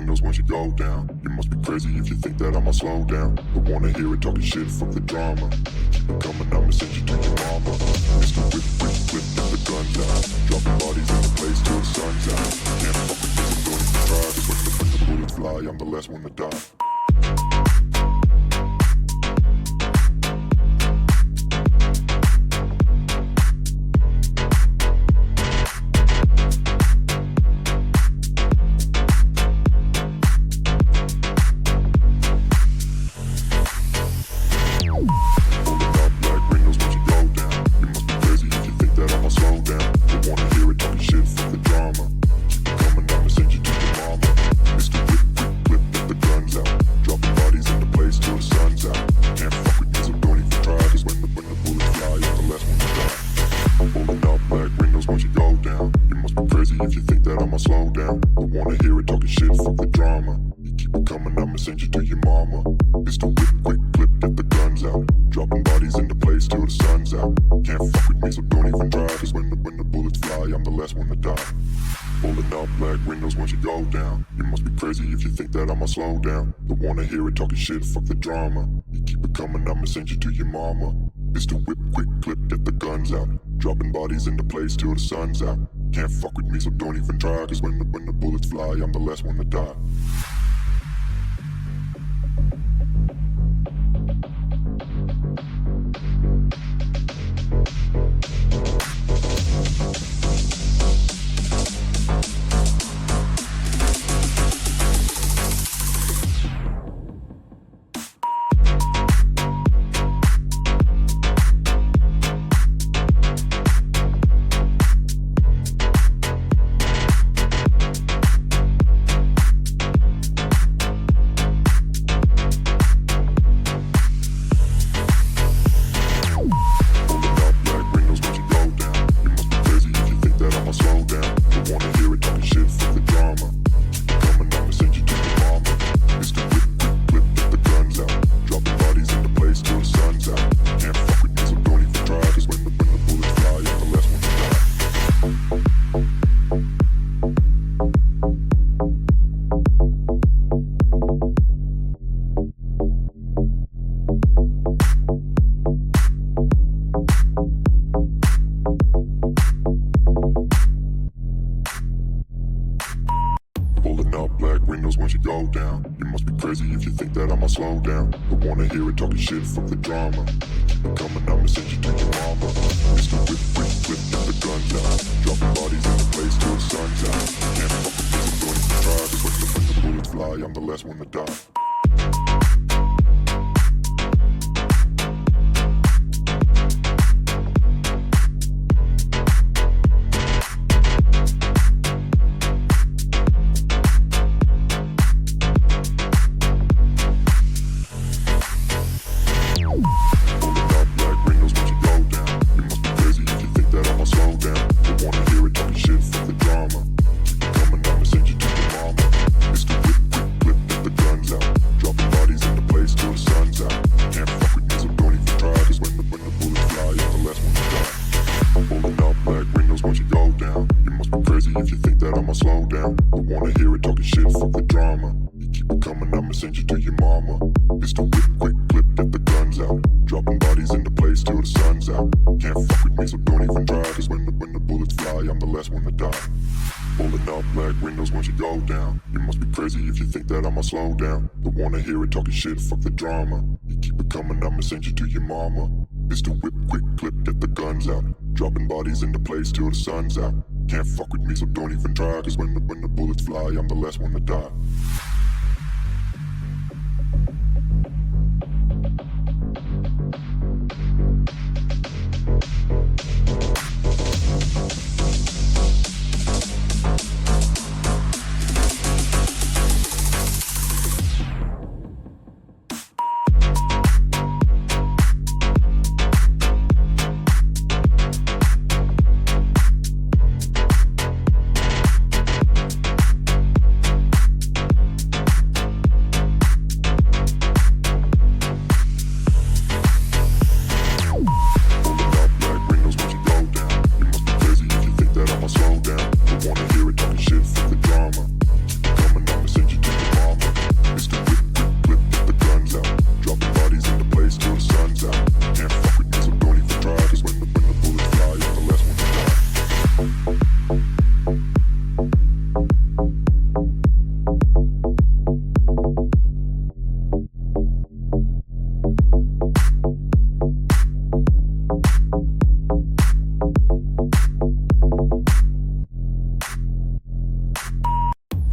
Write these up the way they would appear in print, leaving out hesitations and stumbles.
windows once you go down. You must be crazy if you think that I'ma slow down. Don't wanna hear it talking shit, fuck the drama. Keep it coming, I'ma send you to your mama. Mr. Whip, whip, whip, get the guns out. Dropping bodies in the place till the sun's out. Can't fuck with this, I'm going to try. Cause when the bullets fly, I'm the last one to die. If you think that I'ma slow down, don't wanna hear it talking shit, fuck the drama. You keep it coming, I'ma send you to your mama. Mr. Whip, quick clip, get the guns out. Dropping bodies into place till the sun's out. Can't fuck with me, so don't even try. Cause when the bullets fly, I'm the last one to die. Pulling up black windows once you go down. You must be crazy if you think that I'ma slow down. Don't wanna hear it talking shit, fuck the drama. You keep it coming, I'ma send you to your mama. Mr. Whip, quick clip, get the guns out. Dropping bodies into place till the sun's out. Can't fuck with me, so don't even try. Cause when the bullets fly, I'm the last one to die. Once you go down, you must be crazy if you think that I'ma slow down. Don't wanna hear it talking shit, fuck the drama. Keep it coming, I'ma send you to your mama. Mr. Whip, whip, whip, get the guns out. Dropping bodies in the place till the sun's out. Can't fuck with this, I'm going to try. Cause when the bullets fly, I'm the last one to die. If you think that I'ma slow down, don't wanna hear it talking shit, fuck the drama. You keep it coming, I'ma send you to your mama. Mr. Whip, quick clip, get the guns out. Dropping bodies into place till the sun's out. Can't fuck with me, so don't even try. Cause when the bullets fly, I'm the last one to die. Pulling up black windows once you go down. You must be crazy if you think that I'ma slow down. Don't wanna hear it talking shit, fuck the drama. You keep it coming, I'ma send you to your mama. Mr. Whip, quick clip, get the guns out. Dropping bodies into place till the sun's out. Can't fuck with me, so don't even try. Cause when the bullets fly, I'm the last one to die.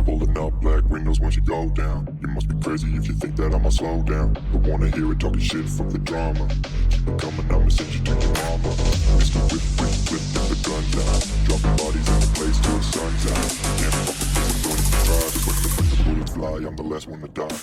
Pulling up black windows once you go down. You must be crazy if you think that I'ma slow down. Don't wanna hear it talking shit, fuck the drama. Keep it coming, I'ma send you to your mama. Mr. Whip, whip, whip, get the guns out. Dropping bodies in the place till the sun's out. Can't fuck with this, I'm going to try. Cause when the bullets fly, I'm the last one to die.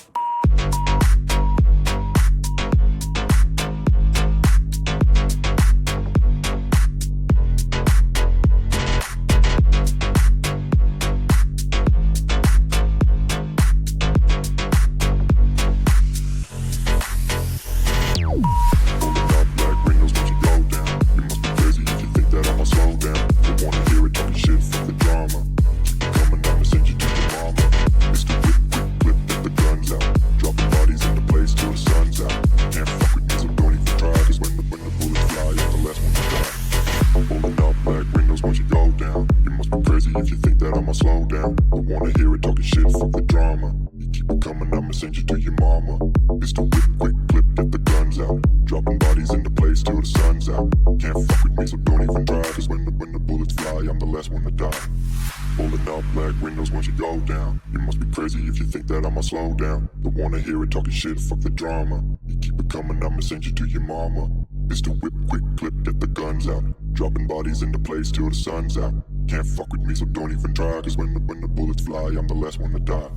If you think that I'ma slow down, don't wanna hear it talking shit, fuck the drama. You keep it coming, I'ma send you to your mama. Pistol whip, quick clip, get the guns out. Dropping bodies into place till the sun's out. Can't fuck with me, so don't even try. Cause when the bullets fly, I'm the last one to die. Pulling up black windows once you go down. You must be crazy if you think that I'ma slow down. Don't wanna hear it talking shit, fuck the drama. You keep it coming, I'ma send you to your mama. Pistol whip, quick clip, get the guns out. Dropping bodies into place till the sun's out. Can't fuck with me, so don't even try. Cause when the bullets fly, I'm the last one to die.